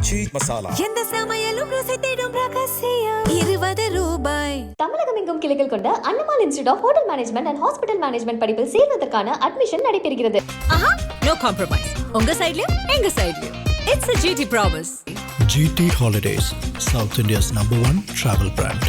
மிர்ச்சி மசாலா. எந்த சமையலும் ருசி தேடும் ரகசியம் 20 ரூபாய். தமிழகம் எங்கும் கிளைகள் கொண்ட Annamal institute of hotel management and hospital management படிப்பில் சேர்வதற்கான அட்மிஷன் நடைபெறுகிறது. No compromise. உங்க சைடுலயும் எங்க சைடுலயும். It's a GT promise. GT Holidays, South India's #1 travel brand.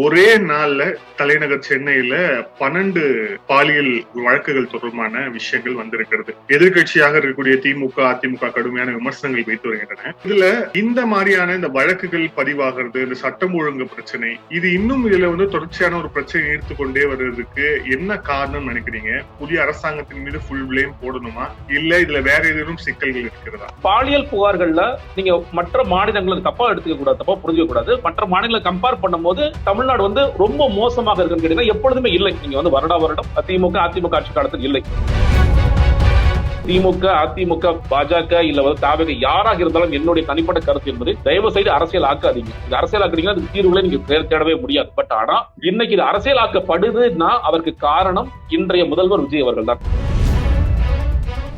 ஒரே நாள்ல தலைநகர் சென்னையில 12 பாலியல் வழக்குகள் தொடர்பான விஷயங்கள் வந்திருக்கிறது. எதிர்கட்சியாக இருக்கக்கூடிய திமுக, அதிமுக கடுமையான விமர்சனங்கள் வைத்து வருகின்றன. இதுல இந்த மாதிரியான இந்த வழக்குகள் பதிவாகிறது, இந்த சட்டம் ஒழுங்கு பிரச்சனை, இது இன்னும் இதுல தொடர்ச்சியான ஒரு பிரச்சனை ஈர்த்து கொண்டே வருவதற்கு என்ன காரணம் நினைக்கிறீங்க? புதிய அரசாங்கத்தின் மீது ஃபுல் பிளேம் போடணுமா, இல்ல இதுல வேற ஏதேனும் சிக்கல்கள் இருக்கிறதா? பாலியல் புகார்கள்ல நீங்க மற்ற மாநிலங்களுக்கு தப்பா எடுத்துக்க கூடாது, தப்பா புரிஞ்சுக்க கூடாது. மற்ற மாநிலங்களை கம்பேர் பண்ணும்போது தமிழ்நாடு ரொம்ப மோசமாக இருக்குன்னு கேட்டீங்கன்னா எப்பொழுதுமே இல்லை. நீங்க வருடம் திமுக அதிமுக ஆட்சி காலத்தில் இல்லை. திமுக அதிமுக பாஜக இல்ல தாவக யாராக இருந்தாலும் என்னுடைய தனிப்பட்ட கருத்து என்பது தயவு செய்து அரசியல் ஆக்காதீங்க. இது அரசியல் ஆக்குறீங்கன்னா அதுக்கு தீர்வுகளை நீங்க தேடவே முடியாது. பட் ஆனா இன்னைக்கு இது அரசியல் ஆக்கப்படுதுன்னா அதற்கு காரணம் இன்றைய முதல்வர் விஜய் அவர்கள் தான்.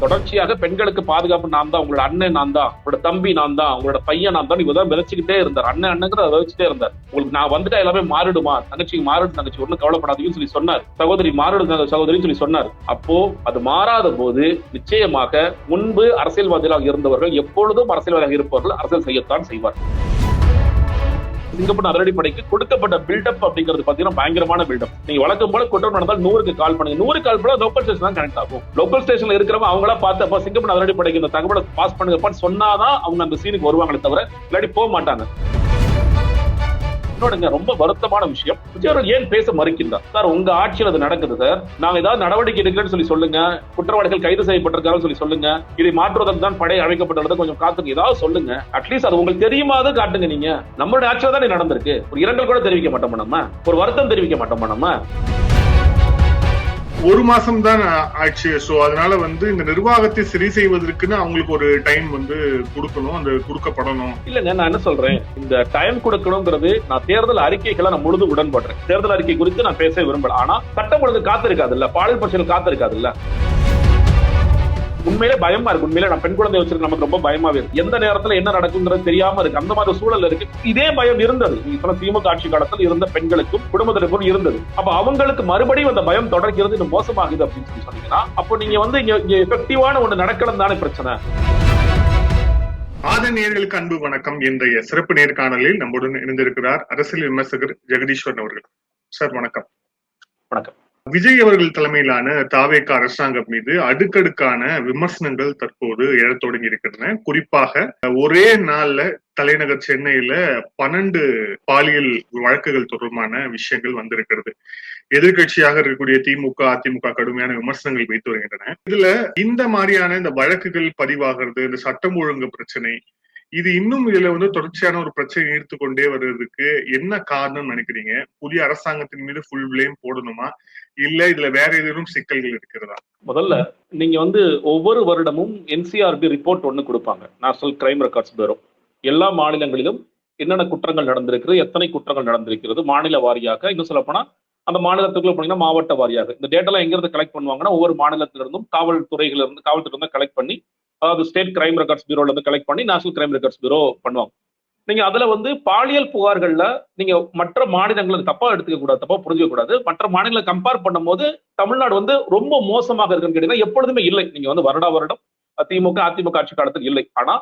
தொடர்ச்சியாக பெண்களுக்கு பாதுகாப்பு நான் தான், உங்களோட அண்ணன் நான் தான், உங்களோட தம்பி நான் தான், உங்களோட பையன் நான் தான், இவதான் விதைச்சுக்கிட்டே இருந்தார். அண்ணங்கிற விதைச்சுட்டே இருந்தார். உங்களுக்கு நான் வந்துட்டா எல்லாமே மாறிடுமா, தங்கச்சிக்கு மாறிடு, தங்கச்சி ஒண்ணு கவலைப்படாதீங்கன்னு சொல்லி சொன்னார். சகோதரி மாறிடு சகோதரின்னு சொல்லி சொன்னார். அப்போ அது மாறாத போது நிச்சயமாக முன்பு அரசியல்வாதிகளாக இருந்தவர்கள் எப்பொழுதும் அரசியல்வாதியாக இருப்பவர்கள் அரசியல் செய்யத்தான் செய்வார். சிங்கப்பூர் அதிரடிப்படைக்கு கொடுக்கப்பட்ட பில்டப் அப்படிங்கிறது பாத்தீங்கன்னா பயங்கரமான பில்டப். நீங்க வழக்கம் போல குற்றம் நடந்தால் 100க்கு கால் பண்ணுங்க. 100 கால் பண்ணா லோக்கல் ஸ்டேஷன் தான் கனெக்ட் ஆகும். லோக்கல் ஸ்டேஷன்ல இருக்கிறவங்க அவங்களா பார்த்து சிங்கப்பூர் அதிரடிப்படைக்கு இந்த தகவலை பாஸ் பண்ணுங்கப்பான்னு சொன்னாதான் அவங்க அந்த சீனுக்கு வருவாங்களே தவிர இல்லாட்டி போக மாட்டாங்க. ரொம்ப வருத்தமான விஷயம். விஜய் ஏன் பேச மறுக்கின்றார்? சார் உங்க ஆட்சியில் அது நடக்குது சார். நாங்க ஏதாவது நடவடிக்கை எடுக்கிறேன்னு சொல்லி சொல்லுங்க. குற்றவாளிகள் கைது செய்யப்பட்டிருக்காங்க சொல்லி சொல்லுங்க. இதை மாற்றுவதற்கு தான் படை அழைக்கப்பட்டுள்ளது, கொஞ்சம் காத்துக்கு ஏதாவது சொல்லுங்க. அட்லீஸ்ட் அது உங்களுக்கு தெரியுமாவது காட்டுங்க. நீங்க நம்மளுடைய ஆட்சியில் தான் நடந்திருக்கு. ஒரு இரங்கல் கூட தெரிவிக்க மாட்டோமா நம்ம? ஒரு வருத்தம் தெரிவிக்க மாட்டோமா நம்ம? ஒரு மாசம் தான் ஆச்சு. சோ அதனால இந்த நிர்வாகத்தை சரி செய்வதற்குன்னு அவங்களுக்கு ஒரு டைம் கொடுக்கணும், அந்த கொடுக்கப்படணும். இல்லங்க, நான் என்ன சொல்றேன், இந்த டைம் கொடுக்கணுங்கிறது நான் தேர்தல் அறிக்கைகளை நான் முழுது உடன்படுறேன். தேர்தல் அறிக்கை குறித்து நான் பேச விரும்பல. ஆனா சட்டம் ஒழுங்கு காத்திருக்காது இல்ல, பாலியல் பிரச்சனை காத்திருக்காது இல்ல. உண்மையிலே பயமா இருக்கு. உண்மையிலே நான் பெண் குழந்தை வச்சிருக்க நமக்கு ரொம்ப பயமாவே இருக்கு. எந்த நேரத்துல என்ன நடக்குங்கிறது தெரியாம இருக்கு. அந்த மாதிரி சூழல் இருக்கு. இதே பயம் இருந்தது திமுக ஆட்சி காலத்தில் இருந்த பெண்களுக்கும் குடும்பத்திற்கும் இருந்தது. அப்ப அவங்களுக்கு மறுபடியும் அந்த பயம் தொடர்கிறது, இன்னும் மோசமாகுது அப்படின்னு சொல்லி சொன்னீங்கன்னா அப்போ நீங்க இங்க எஃபெக்டிவான ஒண்ணு நடக்கலாம் தானே பிரச்சனை. ஆத நேயர்களுக்கு அன்பு வணக்கம். இன்றைய சிறப்பு நேர்காணலில் நம்முடன் இணைந்திருக்கிறார் அரசியல் விமர்சகர் ஜெகதீஸ்வரன் அவர்கள். சார் வணக்கம். வணக்கம். விஜய் அவர்கள் தலைமையிலான தாவேக அரசாங்கம் மீது அடுக்கடுக்கான விமர்சனங்கள் தற்போது எழத் தொடங்கி இருக்கின்றன. குறிப்பாக ஒரே நாள்ல தலைநகர் சென்னையில 12 பாலியல் வழக்குகள் தொடர்பான விஷயங்கள் வந்திருக்கிறது. எதிர்கட்சியாக இருக்கக்கூடிய திமுக, அதிமுக கடுமையான விமர்சனங்கள் வைத்து வருகின்றன. இதுல இந்த மாதிரியான இந்த வழக்குகள் பதிவாகிறது, இந்த சட்டம் ஒழுங்கு பிரச்சனை, இது இன்னும் இதுல தொடர்ச்சியான ஒரு பிரச்சனை ஈர்த்து கொண்டே வருவதற்கு என்ன காரணம் நினைக்கிறீங்க? புதிய அரசாங்கத்தின் மீது ஃபுல் பிளேம் போடணுமா, இல்ல இதுல வேற ஏதேனும் சிக்கல்கள் இருக்கிறதா? முதல்ல நீங்க ஒவ்வொரு வருடமும் NCRB ரிப்போர்ட் ஒண்ணு கொடுப்பாங்க, நேஷனல் கிரைம் ரெக்கார்ட்ஸ் பியூரோ. எல்லா மாநிலங்களிலும் என்னென்ன குற்றங்கள் நடந்திருக்கிறது, எத்தனை குற்றங்கள் நடந்திருக்கிறது மாநில வாரியாக. இன்னும் சொல்ல போனா அந்த மாநிலத்துக்குள்ள போனீங்கன்னா மாவட்ட வாரியாக. இந்த டேட்டெல்லாம் எங்க இருந்து கலெக்ட் பண்ணுவாங்கன்னா ஒவ்வொரு மாநிலத்திலிருந்தும் காவல்துறைகள் இருந்து காவல்துறை கலெக்ட் பண்ணி, அதாவது ஸ்டேட் கிரைம் ரெக்கார்ட்ஸ் பியூரோல இருந்து கலெக்ட் பண்ணி நேஷனல் கிரைம் ரெக்கார்ட்ஸ் பியூரோ பண்ணுவாங்க. நீங்க அதுல பாலியல் புகார்கள்ல நீங்க மற்ற மாநிலங்களுக்கு தப்பா எடுத்துக்க கூடாது, தப்பா புரிஞ்சுக்க கூடாது. மற்ற மாநிலங்களை கம்பேர் பண்ணும்போது தமிழ்நாடு ரொம்ப மோசமாக இருக்குன்னு கேட்டீங்கன்னா எப்பொழுதுமே இல்லை. நீங்க வருடம் திமுக அதிமுக ஆட்சி காலத்தில் இல்லை. ஆனா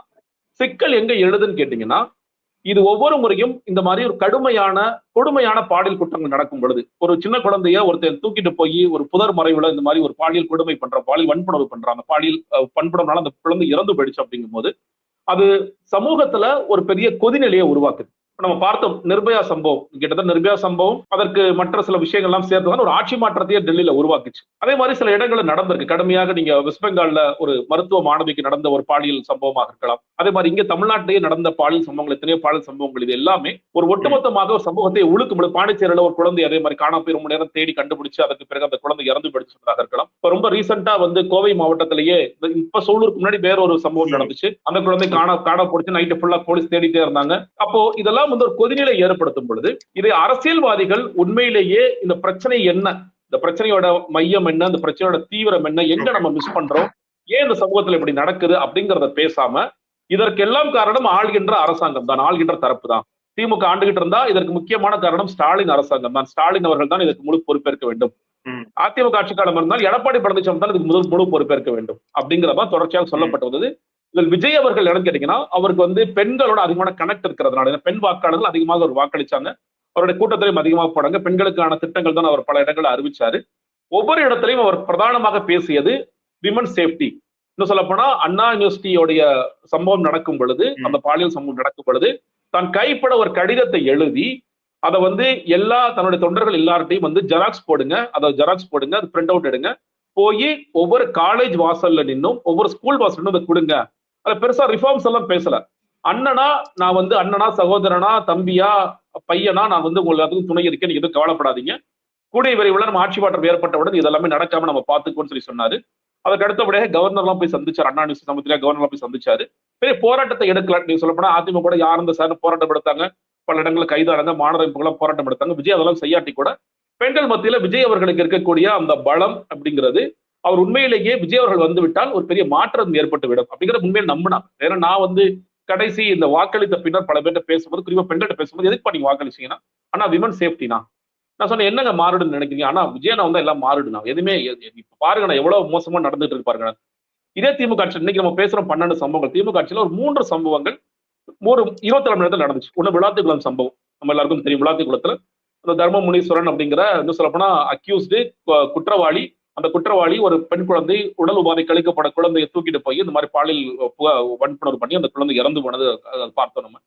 சிக்கல் எங்க எழுதுன்னு கேட்டீங்கன்னா, இது ஒவ்வொரு முறையும் இந்த மாதிரி ஒரு கொடுமையான பாலியல் குற்றங்கள் நடக்கும் பொழுது, ஒரு சின்ன குழந்தைய ஒருத்தர் தூக்கிட்டு போய் ஒரு புதர் மறைவுல இந்த மாதிரி ஒரு பாலியல் கொடுமை பண்ற, பாலியல் வன்புணர்வு பண்றாங்க, பாலியல் வன்புணர்வுனால அந்த குழந்தை இறந்து போயிடுச்சு அப்படிங்கும் போது அது சமூகத்துல ஒரு பெரிய கொதிநிலையை உருவாக்குது. நம்ம பார்த்தோம் நிர்பயா சம்பவம், கிட்டத்தட்ட நிர்பயா சம்பவம் அதற்கு மற்ற சில விஷயங்கள் எல்லாம் சேர்த்துதான் ஒரு ஆட்சி மாற்றத்தையே டெல்லியில உருவாக்குச்சு. அதே மாதிரி சில இடங்கள்ல நடந்திருக்கு. கடுமையாக நீங்க வெஸ்ட் பெங்கால்ல ஒரு மருத்துவ மாணவிக்கு நடந்த ஒரு பாலியல் சம்பவமாக இருக்கலாம். அதே மாதிரி இங்க தமிழ்நாட்டிலேயே நடந்த பாலியல் சம்பவங்கள், எத்தனையோ பாலியல் சம்பவங்கள், இது எல்லாமே ஒரு ஒட்டுமொத்தமாக ஒரு சமூகத்தை உழுக்கும். பாண்டிச்சேரியில ஒரு குழந்தை அதே மாதிரி காணாம போய் ரொம்ப நேரம் தேடி கண்டுபிடிச்சு அதற்கு பிறகு அந்த குழந்தை இறந்து போயிடுச்சதாக இருக்கலாம். இப்ப ரொம்ப ரீசெண்டா கோவை மாவட்டத்திலேயே இப்ப சூலூருக்கு முன்னாடி வேற ஒரு சம்பவம் நடந்துச்சு. அந்த குழந்தை காண போடுச்சு, நைட்டு ஃபுல்லா போலீஸ் தேடிட்டே இருந்தாங்க. அப்போ இதெல்லாம் ஒரு கொதிநிலை ஏற்படுத்தும் பொழுது இதை அரசியல்வாதிகள் உண்மையிலேயே இந்த பிரச்சனை என்ன, இந்த பிரச்சனையோட மையம் என்ன, இந்த பிரச்சனையோட தீவிரம் என்ன, எங்க நம்ம மிஸ் பண்றோம், ஏன் இந்த சமூகத்துல இப்படி நடக்குது அப்படிங்கறத பேசாம, இதற்கெல்லாம் காரணம் ஆள்கின்ற அரசாங்கம் தான், ஆள்கின்ற தரப்பு தான். திமுக ஆண்டுகிட்டு இருந்தா இதற்கு முக்கியமான காரணம் ஸ்டாலின் அரசாங்கம் தான். ஸ்டாலின் அவர்கள் தான் இதற்கு முழு பொறுப்பேற்க வேண்டும். அதிமுக ஆட்சி காலம் இருந்தால் எடப்பாடி பழனிசாமி தான் இதுக்கு முழு பொறுப்பேற்க வேண்டும் அப்படிங்கிறதான் தொடர்ச்சியாக சொல்லப்பட்டு வந்தது. இதில் விஜய் அவர்கள் இடம் கேட்டீங்கன்னா, அவருக்கு வந்து பெண்களோட அதிகமான கனெக்ட் இருக்கிறதுனால பெண் வாக்காளர்கள் அதிகமாக அவர் வாக்களிச்சாங்க. அவருடைய கூட்டத்திலையும் அதிகமாக போனாங்க. பெண்களுக்கான திட்டங்கள் தான் அவர் பல இடங்களை அறிவிச்சாரு. ஒவ்வொரு இடத்திலையும் அவர் பிரதானமாக பேசியது விமன் சேஃப்டி. இன்னும் சொல்ல போனா அண்ணா யூனிவர்சிட்டியோடைய சம்பவம் நடக்கும் பொழுது, அந்த பாலியல் சம்பவம் நடக்கும் பொழுது தான் கைப்பட ஒரு கடிதத்தை எழுதி அதை வந்து எல்லா தன்னுடைய தொண்டர்கள் எல்லார்ட்டையும் வந்து ஜெராக்ஸ் போடுங்க, அது பிரிண்ட் அவுட் எடுங்க, போய் ஒவ்வொரு காலேஜ் வாசல்ல நின்னும் ஒவ்வொரு ஸ்கூல் வாசல் அதை கொடுங்க. அதுல பெருசா ரிஃபார்ம்ஸ் எல்லாம் பேசல. அண்ணனா நான் வந்து அண்ணனா சகோதரனா தம்பியா பையனா நான் வந்து உங்களுக்கு துணை இருக்கேன், நீங்க எதுவும் கவலைப்படாதீங்க, கூடிய விரைவில் நம்ம ஆட்சி மாற்றம் ஏற்பட்டவுடன் இதெல்லாமே நடக்காம நம்ம பார்த்துக்கோன்னு சொல்லி சொன்னாரு. அதுக்கு அடுத்தபடியாக கவர்னர்லாம் போய் சந்திச்சார். அண்ணா யூனிவர்சிட்டி சமுத்திரியா கவர்னர்லாம் போய் சந்திச்சாரு. பெரிய போராட்டத்தை எடுக்கல. நீங்க சொல்ல போனா அதிமுக கூட யார் இந்த சார் போராட்டம் எடுத்தாங்க, பல இடங்களில் கைதானாங்க, மாணவர் அமைப்புகளாம் போராட்டம் எடுத்தாங்க. விஜய் அதெல்லாம் செய்யாட்டி கூட பெண்கள் மத்தியில விஜய் அவர்களுக்கு இருக்கக்கூடிய அந்த பலம் அப்படிங்கிறது, அவர் உண்மையிலேயே விஜய் அவர்கள் வந்து விட்டால் ஒரு பெரிய மாற்றம் ஏற்பட்டு விடும் அப்படிங்கிற உண்மையில் நம்பினாங்க. ஏன்னா நான் வந்து கடைசி இந்த வாக்களித்த பின்னர் பல பேர்கிட்ட பேசும்போது, குறிப்பா பெண்கள்கிட்ட பேசும்போது, எதுக்கு நீங்க வாக்களிச்சீங்கன்னா, ஆனா விமன் சேஃப்டினா நான் சொன்னேன், என்னங்க மாறுடுன்னு நினைக்கிறீங்க? ஆனா விஜயனா வந்தா எல்லாம் மாறுடுனா எதுவுமே இப்ப பாருங்க நான் எவ்வளவு மோசமா நடந்துட்டு இருக்கு பாருங்க. இதே திமுக ஆட்சி இன்னைக்கு நம்ம பேசுறோம் 12 சம்பவங்கள். திமுக ஆட்சியில ஒரு 3 சம்பவங்கள் ஒரு 24 மணி நேரத்தில் நடந்துச்சு. ஒண்ணு விளாத்திக்குளம் சம்பவம், நம்ம எல்லாருக்கும் தெரியும். விளாத்திக்குளத்துல அந்த தர்ம முனீஸ்வரன் அப்படிங்கிற இன்னும் சொல்லப்போனா அக்யூஸ்டு குற்றவாளி, அந்த குற்றவாளி ஒரு பெண் குழந்தை உடல் உபாதை கழிக்கப்பட குழந்தையை தூக்கிட்டு போய் இந்த மாதிரி பாலியல் வன்புணர்வு பண்ணி அந்த குழந்தை இறந்து போனது பார்த்தோம் நம்ம.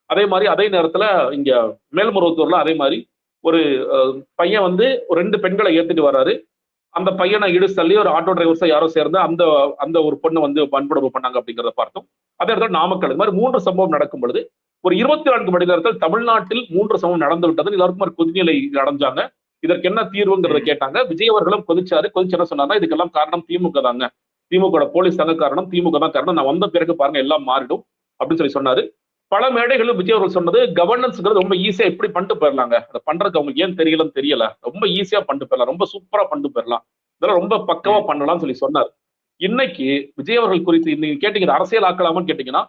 அதே மாதிரி அதே நேரத்துல இங்க மேல்மருவத்தூர்ல அதே மாதிரி ஒரு பையன் வந்து 2 பெண்களை ஏத்துட்டு வர்றாரு. அந்த பையனை இடிச்சு தள்ளி ஒரு ஆட்டோ டிரைவர்ஸ் யாரோ சேர்ந்து அந்த அந்த ஒரு பொண்ணு வந்து வன்புணர்வு பண்ணாங்க அப்படிங்கிறத பார்த்தோம். அதே இடத்துல நாமக்கல் இது மாதிரி 3 சம்பவம் நடக்கும் பொழுது ஒரு 24 மணி நேரத்தில் தமிழ்நாட்டில் 3 சம்பவம் நடந்து விட்டது. எல்லாருக்கும் ஒரு கொதிநிலை அடைஞ்சாங்க. இதற்கு என்ன தீர்வுங்கிறத கேட்டாங்க. விஜய் அவர்களும் கொதிச்சு என்ன சொன்னார்னா, இதுக்கெல்லாம் காரணம் திமுக தாங்க, திமுக போலீஸ் தாங்க காரணம், திமுக தான் காரணம், நான் வந்த பிறகு பாருங்க எல்லாம் மாறிடும் அப்படின்னு சொல்லி சொன்னாரு. பல மேடைகளும் விஜய் அவர்கள் சொன்னது, கவர்னன்ஸ்ங்கிறது ரொம்ப ஈஸியா எப்படி பண்ணிட்டு போயிடலாங்க, அதை பண்றதுக்கு அவங்களுக்கு ஏன் தெரியல, ரொம்ப ஈஸியா பண்ணிட்டு போயிடலாம், ரொம்ப சூப்பரா பண்ணிட்டு போயிடலாம், இதெல்லாம் ரொம்ப பக்கவா பண்ணலாம்னு சொல்லி சொன்னார். இன்னைக்கு விஜய் அவர்கள் குறித்து நீங்க கேட்டீங்க அரசியல் ஆக்கலாமான்னு கேட்டீங்கன்னா,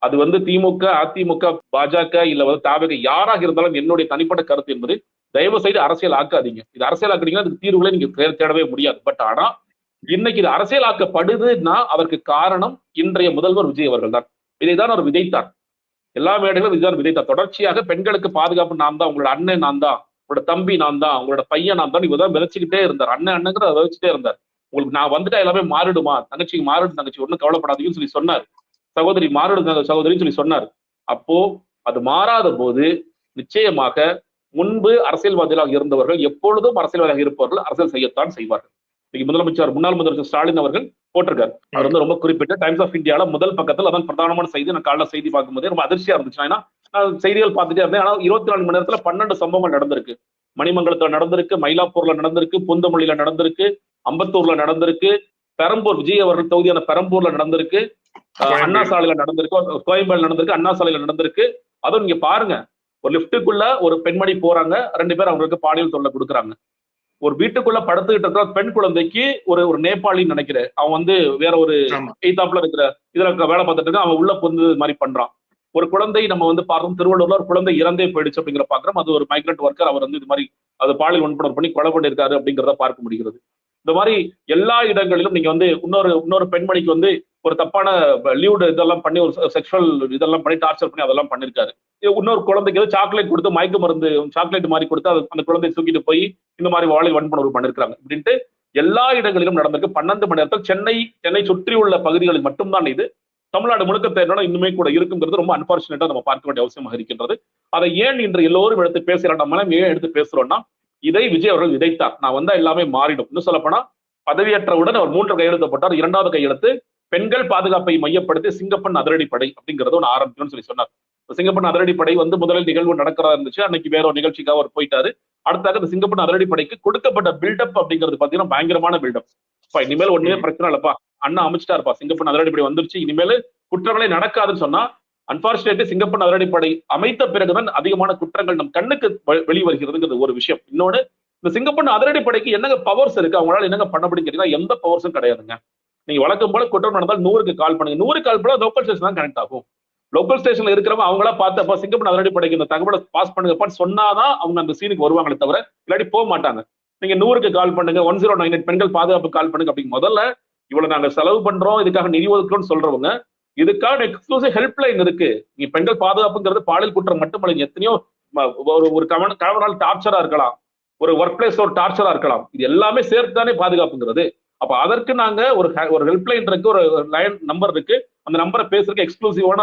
அது வந்து திமுக, அதிமுக, பாஜக இல்ல வந்து தாவக யாராக இருந்தாலும் என்னுடைய தனிப்பட்ட கருத்து என்பது, தயவு செய்து அரசியல் ஆக்காதீங்க. இது அரசியல் ஆக்குறீங்கன்னா அதுக்கு தீர்வுகளை நீங்க தேடவே முடியாது. பட் ஆனா இன்னைக்கு இது அரசியல் ஆக்கப்படுதுன்னா அதற்கு காரணம் இன்றைய முதல்வர் விஜய் அவர்கள் தான். இதைதான் அவர் விதைத்தார். எல்லா மேடைகளும் விஜய் விதைத்தார். தொடர்ச்சியாக பெண்களுக்கு பாதுகாப்பு நான் தான், உங்களோட அண்ணன் நான் தான், உங்களோட தம்பி நான் தான், உங்களோட பையன் நான் தான், இவதான் விதைச்சுக்கிட்டே இருந்தார். அண்ணங்கிறத விதைச்சுட்டே இருந்தார். உங்களுக்கு நான் வந்துட்டா எல்லாமே மாறிடுமா, தங்கச்சிக்கு மாறிடு தங்கச்சி ஒன்னும் கவலைப்படாதீங்கன்னு சொல்லி சொன்னார். சகோதரி மாறிடு சகோதரின்னு சொல்லி சொன்னார். அப்போ அது மாறாத போது நிச்சயமாக முன்பு அரசியல்வாதிகளாக இருந்தவர்கள் எப்பொழுதும் அரசியல்வாதியாக இருப்பவர்கள் அரசியல் செய்யத்தான் செய்வார்கள். முன்னாள் முதலமைச்சர் ஸ்டாலின் அவர்கள் போட்டிருக்காரு. அவர் வந்து ரொம்ப குறிப்பிட்ட டைம்ஸ் ஆஃப் இந்தியால முதல் பக்கத்தில் அதான் பிரதானமான செய்தி. நான் காலைல செய்தி பார்க்கும்போதே ரொம்ப அதிர்ச்சியா இருந்துச்சு. ஏன்னா நான் செய்திகள் பார்த்துட்டே இருந்தேன். ஆனா 24 மணி நேரத்துல 12 சம்பவங்கள் நடந்திருக்கு. மணிமங்கலத்துல நடந்திருக்கு, மயிலாப்பூர்ல நடந்திருக்கு, பூந்தமல்லியில நடந்திருக்கு, அம்பத்தூர்ல நடந்திருக்கு, பெரம்பூர் விஜய் அவர்கள் தொகுதியான பெரம்பூர்ல நடந்திருக்கு, அண்ணா சாலையில நடந்திருக்கு, கோயம்பேடு நடந்திருக்கு, அண்ணா சாலையில நடந்திருக்கு. அதுவும் நீங்க பாருங்க, ஒரு லிப்டுக்குள்ள ஒரு பெண்மணி போறாங்க, 2 பேர் அவங்களுக்கு பாலியல் தொல்லை கொடுக்குறாங்க. ஒரு வீட்டுக்குள்ள படுத்துக்கிட்டு இருக்கிற பெண் குழந்தைக்கு ஒரு நேபாளின்னு நினைக்கிறேன், அவன் வந்து வேற ஒரு எய்தாப்ல இருக்கிற இதுல வேலை பார்த்துட்டு இருக்க, அவன் உள்ள பொந்து மாதிரி பண்றான். ஒரு குழந்தை நம்ம வந்து பார்த்தோம், திருவள்ளூர்ல ஒரு குழந்தை இறந்தே போயிடுச்சு அப்படிங்கிற பாக்குறோம். அது ஒரு மைக்ரண்ட் ஒர்க்கர், அவர் வந்து இது மாதிரி அது பாலியல் வன்புணர்வு பண்ணி கொலை பண்ணியிருக்காரு அப்படிங்கிறத பார்க்க முடிகிறது. இந்த மாதிரி எல்லா இடங்களிலும் நீங்க வந்து இன்னொரு பெண்மணிக்கு வந்து ஒரு தப்பான லீவ்டு இதெல்லாம் பண்ணி ஒரு செக்ஷுவல் இதெல்லாம் பண்ணி டார்ச்சர் பண்ணி அதெல்லாம் பண்ணிருக்காரு. இன்னொரு குழந்தைக்கு ஏதோ சாக்லேட் கொடுத்து மயக்க மருந்து சாக்லேட் மாதிரி கொடுத்து அந்த குழந்தையை தூக்கிட்டு போய் இந்த மாதிரி பாலியல் வன்புணர்வு பண்ணிருக்காங்க அப்படின்ட்டு எல்லா இடங்களிலும் நடந்திருக்கு. 12 மணி நேரத்தில் சென்னை சுற்றி உள்ள பகுதிகளில் மட்டும்தான் இது. தமிழ்நாடு முழுக்க தேர்தல் இன்னுமே கூட இருக்குங்கிறது ரொம்ப அன்பார்ச்சுனேட்டா நம்ம பார்க்க வேண்டிய அவசியமாக இருக்கின்றது. அதை ஏன் இன்று எல்லோரும் எடுத்து பேசுறோம், நம்மளும் ஏன் எடுத்து பேசுறோம்னா, இதை விஜய் அவர்கள் விதைத்தார். நான் வந்தா எல்லாமே மாறிடும். இன்னும் சொல்ல போனா பதவியேற்றவுடன் அவர் 3 கையெழுத்து போட்டார். 2வது கையெழுத்து பெண்கள் பாதுகாப்பை மையப்படுத்தி சிங்கப்பெண் அதிரடிப்படை அப்படிங்கறத ஒன்று ஆரம்பிக்கணும்னு சொல்லி சொன்னார். சிங்கப்பெண் அதிரடிப்படை வந்து முதலில் நிகழ்வு நடக்கிறதா இருந்துச்சு. அன்னைக்கு வேற ஒரு நிகழ்ச்சிக்காக அவர் போயிட்டாரு. அடுத்தாக இந்த சிங்கப்பெண் அதிரடிப்படைக்கு கொடுக்கப்பட்ட பில்டப் அப்படிங்கிறது பாத்தீங்கன்னா பயங்கரமான பில்டப். இனிமேல் ஒண்ணுமே பிரச்சனை இல்லப்பா, அண்ணா அமைச்சிட்டாருப்பா, சிங்கப்பெண் அதிரடிப்படை வந்துருச்சு, இனிமேல் குற்றங்களே நடக்காதுன்னு சொன்னா, அன்பார்ச்சுனேட்லி சிங்கப்பெண் அதிரடிப்படை அமைத்த பிறகுதான் அதிகமான குற்றங்கள் நம் கண்ணுக்கு வெளிவருகிறதுங்கிறது ஒரு விஷயம். இன்னொன்னு, இந்த சிங்கப்பெண் அதிரடிப்படைக்கு என்னங்க பவர்ஸ் இருக்கு, அவங்களால என்னங்க பண்ண முடியும் கேட்டீங்கன்னா எந்த பவர்ஸும் கிடையாதுங்க. நீங்க வழக்கம் போல குற்றம் நடந்தால் 100க்கு கால் பண்ணுங்க. 100 கால் பண்ணா லோக்கல் ஸ்டேஷன் தான் கனெக்ட் ஆகும். லோக்கல் ஸ்டேஷன்ல இருக்கிறவங்க அவங்களா பார்த்து அப்ப சிங்கப்பூர் அதிரடிப்படைக்கு இந்த தகவலை பாஸ் பண்ணுங்கப்பான்னு சொன்னாதான் அவங்க அந்த சீனுக்கு வருவாங்களே தவிர இல்லாட்டி போக மாட்டாங்க. நீங்க 100க்கு கால் பண்ணுங்க, 1098 பெண்கள் பாதுகாப்பு கால் பண்ணுங்க அப்படி முதல்ல இவ்வளவு நாங்க செலவு பண்றோம் இதுக்காக நிதி ஒதுக்குறோம்னு சொல்றவங்க இதுக்காக எக்ஸ்க்ளூசிவ் ஹெல்ப்லைன் இருக்கு. நீங்க பெண்கள் பாதுகாப்புங்கிறது பாலியல் குற்றம் மட்டுமல்ல, எத்தனையோ ஒரு கணவனால் டார்ச்சரா இருக்கலாம், ஒரு ஒர்க் பிளேஸ் ஒரு டார்ச்சரா இருக்கலாம், இது எல்லாமே சேர்த்து தானே பாதுகாப்புங்கிறது. அப்ப அதற்கு நாங்க ஒரு ஹெல்ப்லைன் இருக்கு, ஒரு லைன் நம்பர் இருக்கு, அந்த நம்பரை பேசுறதுக்கு எக்ஸ்க்ளூசிவான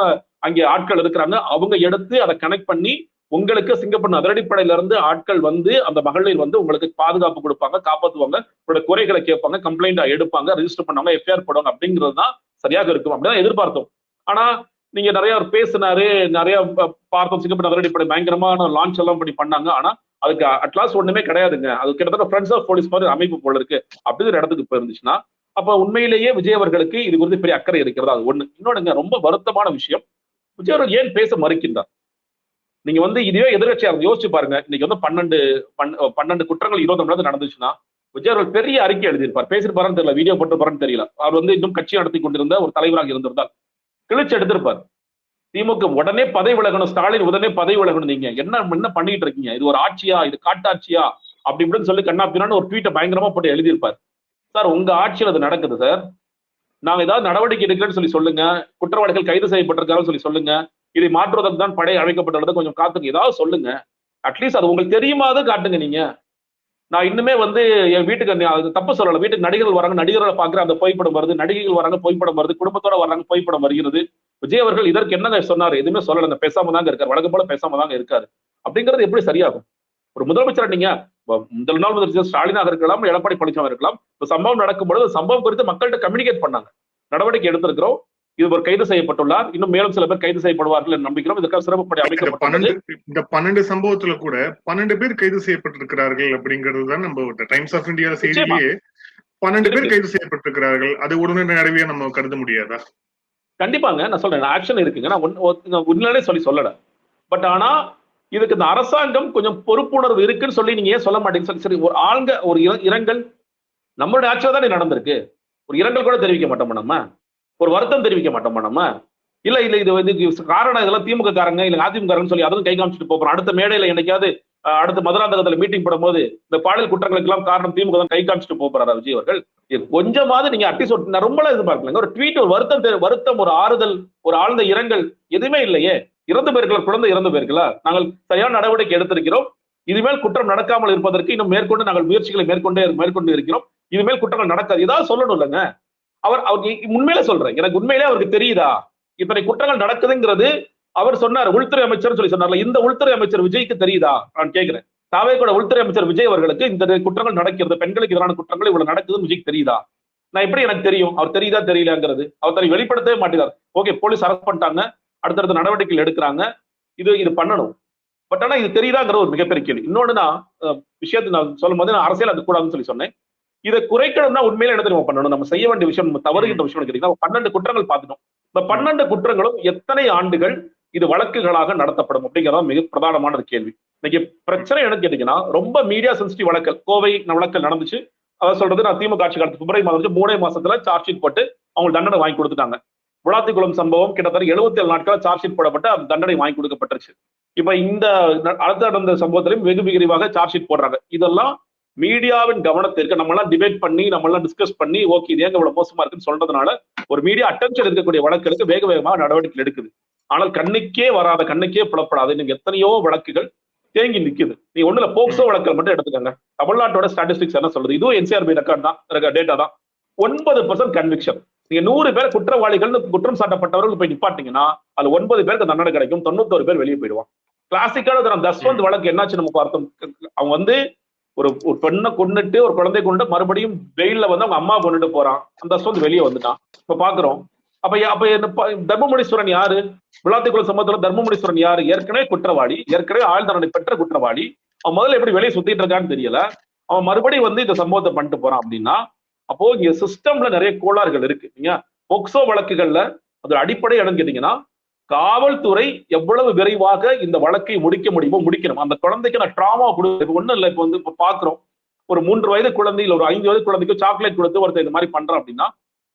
அங்கே ஆட்கள் இருக்கிறாங்க. அவங்க எடுத்து அதை கனெக்ட் பண்ணி உங்களுக்கு சிங்கப்பூர் அதிரடிப்படையில இருந்து ஆட்கள் வந்து அந்த மகளிர் வந்து உங்களுக்கு பாதுகாப்பு கொடுப்பாங்க, காப்பாற்றுவாங்க, உங்களோட குறைகளை கேட்பாங்க, கம்ப்ளைண்டா எடுப்பாங்க, ரெஜிஸ்டர் பண்ணுவாங்க, எஃப்ஐஆர் போடுவாங்க. அப்படிங்கிறது தான் சரியாக இருக்கும். அப்படிதான் எதிர்பார்த்தோம். ஆனா நீங்க நிறைய பேசினாரு, நிறைய பார்த்தோம், சிங்கப்பூர் அதிரடிப்படை பயங்கரமான லான்ச் எல்லாம் பண்ணி பண்ணாங்க. ஆனா அதுக்கு அட்லாஸ் ஒண்ணுமே கிடையாதுங்க. அது கிட்டத்தட்ட ஃப்ரெண்ட்ஸ் ஆஃப் போலீஸ் மாதிரி அமைப்பு போல இருக்கு. அப்படி ஒரு இடத்துக்கு போயிருந்துச்சுன்னா அப்ப உண்மையிலேயே விஜய் அவர்களுக்கு இது குறித்து பெரிய அக்கறை இருக்கிறது. அது ஒண்ணு. இன்னொன்னுங்க, ரொம்ப வருத்தமான விஷயம், விஜய் அவர்கள் ஏன் பேச மறுக்கின்றார்? நீங்க வந்து இதுவே எதிர்கட்சியா யோசிச்சு பாருங்க. இன்னைக்கு வந்து 12 குற்றங்கள் 20 மணி நேரத்தில் நடந்துச்சுன்னா விஜய் அவர்கள் பெரிய அறிக்கை எழுதியிருப்பார். பேசியிருப்பாருன்னு தெரியல, வீடியோ போட்டிருப்பாருன்னு தெரியல. அவர் வந்து இன்னும் கட்சி நடத்தி கொண்டிருந்த ஒரு தலைவராக இருந்திருந்தால் கிழிச்சு எடுத்திருப்பார். திமுக உடனே பதவி விலகணும், ஸ்டாலின் உடனே பதவி விலகணும், நீங்க என்ன பண்ணிட்டு இருக்கீங்க, இது ஒரு ஆட்சியா, இது காட்டாட்சியா அப்படி இப்படின்னு சொல்லி கண்ணா பின்னான்னு ஒரு ட்வீட்டை பயங்கரமா போட்டு எழுதியிருப்பார். சார் உங்க ஆட்சியில் அது நடக்குது சார். நாங்க ஏதாவது நடவடிக்கை எடுக்கிறேன்னு சொல்லி சொல்லுங்க, குற்றவாளிகள் கைது செய்யப்பட்டிருக்காருன்னு சொல்லி சொல்லுங்க, இதை மாற்றுவதற்கு தான் படை அழைக்கப்பட்டுள்ளது, கொஞ்சம் காத்துங்க, ஏதாவது சொல்லுங்க. அட்லீஸ்ட் அது உங்களுக்கு தெரியுமாவது காட்டுங்க. நீங்க நான் இன்னுமே வந்து என் வீட்டுக்கு தப்பு சொல்லல, வீட்டுக்கு நடிகர்கள் வராங்க, நடிகர்களை பாக்குற அந்த புகைப்படம் வருது, நடிகைகள் வராங்க புகைப்படம் வருது, குடும்பத்தோட வராங்க புகைப்படம் வருகிறது. விஜய் அவர்கள் இதற்கு என்னங்க சொன்னாரு? எதுவுமே சொல்லல, பேசாம தாங்க இருக்காரு, வழக்கம் போல பேசாம தாங்க இருக்காரு. அப்படிங்கிறது எப்படி சரியாகும்? ஒரு முதலமைச்சர் நீங்க முதல் நாள் முதலமைச்சர் ஸ்டாலினாக இருக்கலாம், எடப்பாடி பழனிசாமி இருக்கலாம், இந்த சம்பவம் நடக்கும்போது சம்பவம் குறித்து மக்கள்கிட்ட கம்யூனிகேட் பண்ணாங்க, நடவடிக்கை எடுத்திருக்கிறோம், இது ஒரு கைது செய்யப்பட்டுள்ளார், இன்னும் மேலும் சில பேர் கைது செய்யப்படுவார்கள் என்று நம்பிக்கிறோம். இதற்காக சிறப்பு படை அமைக்கப்பட்டது. இந்த 12 சம்பவத்துல கூட 12 பேர் கைது செய்யப்பட்டிருக்கிறார்கள் அப்படிங்கிறது தான் நம்ம டைம்ஸ் ஆஃப் இந்தியா செய்தியிலேயே 12 பேர் கைது செய்யப்பட்டிருக்கிறார்கள். அது உடனடியாக நம்ம கருத முடியாதா? கண்டிப்பாங்க, நான் சொல்றேன், ஆக்ஷன் இருக்குங்க, நான் உண்மையிலே சொல்லல. பட் ஆனா இதுக்கு இந்த அரசாங்கம் கொஞ்சம் பொறுப்புணர்வு இருக்குன்னு சொல்லி நீங்க ஏன் சொல்ல மாட்டீங்க? சரி, ஒரு ஆளுங்க ஒரு இரங்கல் நம்மளுடைய ஆட்சியில் தானே நடந்திருக்கு, ஒரு இரங்கல் கூட தெரிவிக்க மாட்டோமா நம்ம? ஒரு வருத்தம் தெரிவிக்க மாட்டோமா நம்ம? இல்ல இது காரணம் இதெல்லாம் திமுக காரங்க இல்ல அதிமுக காரங்க சொல்லி அதுவும் கை காமிச்சிட்டு போறோம். அடுத்த மேடையில என்னைக்காவது அடுத்த மதுராந்தகத்துல மீட்டிங் போடும்போது இந்த பாலியல் குற்றங்களுக்கு எல்லாம் காரணம் திமுக தான் கை காமிச்சிட்டு போறாரு விஜய் அவர்கள். கொஞ்சமாவது நீங்க அட்லீஸ்ட் நான் ரொம்ப எதிர்பார்க்கலங்க, ஒரு ட்வீட், ஒரு வருத்தம், ஒரு ஆறுதல், ஒரு ஆழ்ந்த இரங்கல் எதுவுமே இல்லையே. இறந்து போயிருக்கலாம், குழந்தை இறந்து போயிருக்கலாம், நாங்கள் சரியான நடவடிக்கை எடுத்திருக்கிறோம், இதுமேல் குற்றம் நடக்காமல் இருப்பதற்கு இன்னும் மேற்கொண்டு நாங்கள் முயற்சிகளை மேற்கொண்டு இருக்கிறோம், இதுமேல் குற்றங்கள் நடக்காது, ஏதாவது சொல்லணும் இல்லைங்க. அவர் உண்மையிலே சொல்றேன், எனக்கு உண்மையிலே அவருக்கு தெரியுதா இத்தனை குற்றங்கள் நடக்குதுங்கிறது? அவர் சொன்னார், உள்துறை அமைச்சர் சொல்லி சொன்னார்ல, இந்த உள்துறை அமைச்சர் விஜய்க்கு தெரியுதா? நான் கேட்கிறேன், தாவேகோட உள்துறை அமைச்சர் விஜய் அவர்களுக்கு இந்த குற்றங்கள் நடக்கிறது, பெண்களுக்கு எதிரான குற்றங்கள் இவ்வளவு நடக்குதுன்னு விஜய்க்கு தெரியுதா? நான் எப்படி எனக்கு தெரியும்? அவர் தெரியுதா தெரியலங்கிறது அவர் தன்னை வெளிப்படுத்தவே மாட்டேங்கிறார். ஓகே, போலீஸ் அரெஸ்ட் பண்ணிட்டாங்க, அடுத்தடுத்த நடவடிக்கைகள் எடுக்கிறாங்க, இது பண்ணணும். பட் ஆனா இது தெரியுதாங்கிற ஒரு மிகப்பெரிய கேள்வி. இன்னொன்னு நான் விஷயத்தை நான் சொல்லும் போது நான் அரசியல் அது கூடாதுன்னு சொல்லி சொன்னேன். இதை குறைக்கணும்னா உண்மையில என்ன தெரியுமா பண்ணணும்? நம்ம செய்ய வேண்டிய விஷயம், நம்ம தவறுகின்ற விஷயம் கேட்டீங்கன்னா 12 குற்றங்கள் பார்த்துட்டோம். இந்த 12 குற்றங்களும் எத்தனை ஆண்டுகள் இது வழக்குகளாக நடத்தப்படும் அப்படிங்கிறதா மிக பிரதானமான ஒரு கேள்வி. இன்னைக்கு பிரச்சனை என்னன்னு கேட்டீங்கன்னா, ரொம்ப மீடியா சென்சிட்டிவ் வழக்கல், கோவை வழக்கல் நடந்துச்சு. அதான் சொல்றது, நான் திமுக ஆட்சி காலத்து பிப்ரவரி மாதம் 3 மாசத்துல சார்ஜ் ஷீட் போட்டு அவங்க தண்டனை வாங்கி கொடுத்துட்டாங்க. விளாத்திக்குளம் சம்பவம் கிட்டத்தட்ட 77 நாட்கள் சார்ஜ் ஷீட் போடப்பட்டு அந்த தண்டனை வாங்கி கொடுக்கப்பட்டுருச்சு. இப்ப இந்த அடுத்த நடந்த சம்பவத்திலையும் வெகு விரிவாக சார்ஜ் ஷீட் போடுறாங்க. இதெல்லாம் மீடியாவின் கவனத்திற்கு நம்ம எல்லாம் டிபேட் பண்ணி, நம்ம எல்லாம் டிஸ்கஸ் பண்ணி, ஓகே இது ஏங்க இவ்வளவு மோசமா இருக்குன்னு சொல்றதுனால ஒரு மீடியா அட்டென்ஷன் இருக்கக்கூடிய வழக்குகளுக்கு வேக வேகமாக நடவடிக்கை எடுக்குது. ஆனால் கண்ணுக்கே வராத, கண்ணுக்கே புலப்படாத இன்னும் எத்தனையோ வழக்குகள் தேங்கி நிக்குது. நீ ஒண்ணுல போக்சோ வழக்குகள் மட்டும் எடுத்துக்கோங்க. தமிழ்நாட்டோட ஸ்டாட்டிஸ்டிக்ஸ் என்ன சொல்றது? இதுவும் என்சிஆர்பி ரெக்கார்ட் தான், டேட்டா தான். 9% கன்விக்ஷன். நீங்க 100 பேர் குற்றவாளிகள் குற்றம் சாட்டப்பட்டவர்கள் போய் நிப்பாட்டீங்கன்னா அது 9 பேருக்கு தண்டனை கிடைக்கும், 91 பேர் வெளியே போயிடுவான். கிளாசிக்கான தஸ்வந்த் வழக்கு என்னாச்சு நம்ம பார்த்தோம். அவங்க வந்து ஒரு பெண்ணை கொண்டுட்டு, ஒரு குழந்தை கொண்டு மறுபடியும் வெயில்ல வந்து அவங்க அம்மா கொண்டுட்டு போறான், அந்த தஸ்வந்த் வெளியே வந்துட்டான். இப்ப பாக்குறோம். அப்ப தர்மமுனீஸ்வரன் யாரு? விளாத்திக்குளம் சம்பவத்துல தர்மமுனீஸ்வரன் யாரு? ஏற்கனவே குற்றவாளி, ஏற்கனவே ஆயுள் தண்டனை பெற்ற குற்றவாளி. அவன் முதல்ல எப்படி வெளியே சுத்திட்டு இருக்கான்னு தெரியல, அவன் மறுபடியும் வந்து இந்த சம்பவத்தை பண்ணிட்டு போறான். அப்படின்னா அப்போ இங்க சிஸ்டம்ல நிறைய கோளாறுகள் இருக்கு. நீங்க போக்சோ வழக்குகள்ல அதோட அடிப்படை என்னன்னு கேட்டீங்கன்னா, காவல்துறை எவ்வளவு விரைவாக இந்த வழக்கை முடிக்க முடியுமோ முடிக்கணும். அந்த குழந்தைக்கு நான் டிராமா கொடுக்க ஒண்ணும் இல்லை. இப்ப வந்து இப்ப பாக்குறோம், ஒரு 3 வயது குழந்தை இல்ல ஒரு 5 வயது குழந்தைக்கு சாக்லேட் கொடுத்து ஒருத்தர் இந்த மாதிரி பண்றான் அப்படின்னா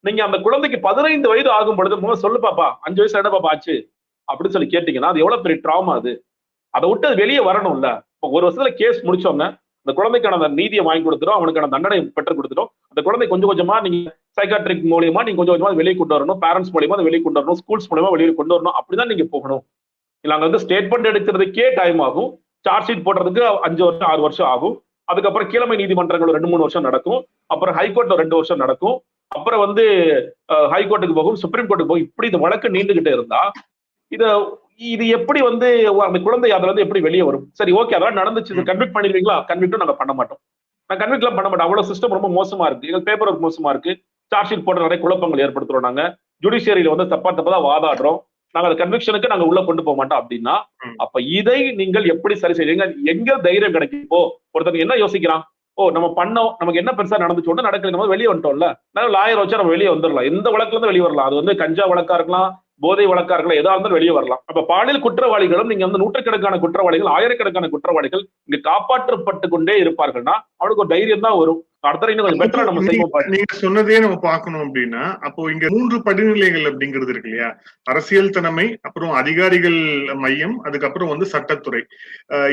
நீங்க அந்த குழந்தைக்கு 15 வயது ஆகும் பொழுது சொல்லு பாப்பா 5 வயசு என்ன பாப்பா ஆச்சு அப்படின்னு சொல்லி கேட்டீங்கன்னா அது எவ்வளவு பெரிய ட்ராமா அது. அதை விட்டு அது வெளியே வரணும்ல. இப்போ ஒரு வருஷத்துல கேஸ் முடிச்சோங்க, அந்த குழந்தைக்கான அந்த நீதியை வாங்கி கொடுத்துரும், அவனுக்கான தண்டனை பெற்று கொடுத்துரும். அந்த குழந்தை கொஞ்சம் கொஞ்சமா நீங்க சைக்காட்ரிக் மூலியமா நீங்க கொஞ்சம் கொஞ்சமா வெளியே கொண்டு வரணும், பேரண்ட்ஸ் மூலியமா அதை வெளியே கொண்டு வரணும், ஸ்கூல்ஸ் மூலியமா வெளியே கொண்டு வரணும். அப்படிதான் நீங்க போகணும். இல்ல அங்க வந்து ஸ்டேட்மெண்ட் எடுக்கிறதுக்கே டைம் ஆகும், சார்ஜ் ஷீட் போடுறதுக்கு 5 வருஷம் 6 வருஷம் ஆகும். அதுக்கப்புறம் கீழமை நீதிமன்றங்கள் 2-3 வருஷம் நடக்கும், அப்புறம் ஹைகோர்ட்ல 2 வருஷம் நடக்கும், அப்புறம் வந்து ஹைகோர்ட்டுக்கு போகும், சுப்ரீம் கோர்ட்டுக்கு போகும். இப்படி இந்த வழக்கு நீண்டுகிட்டே இருந்தா இது எப்படி வந்து அந்த குழந்தை அதுல இருந்து எப்படி வெளியே வரும்? சரி, ஓகே, அதெல்லாம் நடந்துச்சு, கன்விக்ட் பண்ணிடுவீங்களா? கன்விக்டும் நாங்க பண்ண மாட்டோம். நான் கன்விக்ட்லாம் பண்ண மாட்டோம். அவ்வளவு சிஸ்டம் ரொம்ப மோசமா இருக்கு, எங்க பேப்பர் ஒர்க் மோசமா இருக்கு, சார்ஜ் ஷீட் போட்டு நிறைய குழப்பங்கள் ஏற்படுத்துறோம். நாங்க ஜுடிஷியரியில வந்து தப்பா வாதாடுறோம், நாங்க அந்த கன்விக்ஷனுக்கு நாங்க உள்ள கொண்டு போக மாட்டோம் அப்படின்னா, அப்ப இதை நீங்கள் எப்படி சரி செய்வீங்க? எங்க தைரியம் கிடைக்கும்? இப்போ ஒருத்தர் என்ன யோசிக்கிறான், நம்ம பண்ணோம், நமக்கு என்ன பெருசா நடந்துச்சு, நடக்கல, நம்ம வெளியே வந்துட்டோம்ல, நான் லாயர் வச்சா நம்ம வெளியே வந்துடலாம், எந்த வழக்குல இருந்து வெளியே வரலாம். அது வந்து கஞ்சா வழக்கா இருக்கலாம், போதை வழக்கா இருக்கலாம், எதா இருந்தாலும் வெளியே வரலாம். அப்ப பாலியல் குற்றவாளிகளும் நீங்க வந்து நூற்றுக்கணக்கான குற்றவாளிகள், ஆயிரக்கணக்கான குற்றவாளிகள் இங்க காப்பாற்றப்பட்டு கொண்டே இருப்பார்கள்னா அவனுக்கு ஒரு தைரியம் தான் வரும். நீங்க சொன்னதே நம்ம பார்க்கணும் அப்படின்னா, அப்போ இங்க 3 படிநிலைகள் அப்படிங்கிறது இருக்கு இல்லையா? அரசியல் தலைமை, அப்புறம் அதிகாரிகள் மையம், அதுக்கப்புறம் வந்து சட்டத்துறை.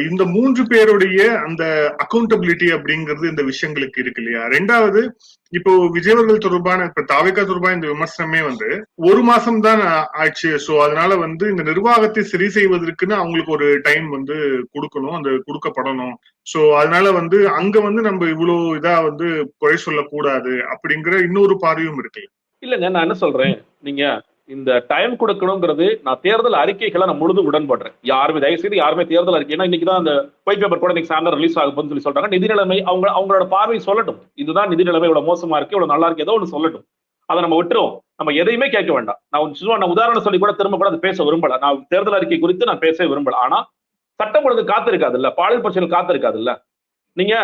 இந்த 3 பேருடைய அந்த அக்கௌண்டபிலிட்டி அப்படிங்கிறது இந்த விஷயங்களுக்கு இருக்கு இல்லையா? 2வது, இப்போ விஜயவர்கள் தொடர்பான, இப்ப தாவேகா தொடர்பான இந்த விமர்சனமே வந்து 1 மாசம் தான் ஆச்சு. சோ அதனால வந்து இந்த நிர்வாகத்தை சரி செய்வதற்குன்னு அவங்களுக்கு ஒரு டைம் வந்து கொடுக்கணும், அந்த கொடுக்கப்படணும். சோ அதனால வந்து அங்க வந்து நம்ம இவ்வளவு இதா வந்து குறை சொல்லக்கூடாது அப்படிங்கிற இன்னொரு பார்வையும் இருக்கு. இல்லங்க, நான் என்ன சொல்றேன், நீங்க இந்த டைம் கொடுக்கணுங்கிறது, நான் தேர்தல் அறிக்கைகளை நான் முழுதும் உடன்படுறேன். யாருமே தயவு செய்து யாருமே தேர்தல் அறிக்கை, ஏன்னா இன்னைக்கு தான் அந்த ஒயிட் பேப்பர் கூட இன்னைக்கு சாயந்தரம் ரிலீஸ் ஆகும்னு சொல்லி சொல்றாங்க. நிதி நிலைமை அவங்களோட பார்வை சொல்லட்டும், இதுதான் நிதி நிலைமை, இவ்வளவு மோசமா இருக்கு, இவ்வளவு நல்லா இருக்கு, ஏதோ ஒன்று சொல்லட்டும். அதை நம்ம விட்டுருவோம், நம்ம எதையுமே கேட்க வேண்டாம். நான் உதாரணம் சொல்லி கூட திரும்ப கூட பேச விரும்பல. நான் தேர்தல் அறிக்கை குறித்து நான் பேச விரும்பல. ஆனா சட்டம் ஒழுங்கு காத்திருக்காது இல்ல, பாலியல் பிரச்சனை காத்திருக்காது இல்ல. நீங்க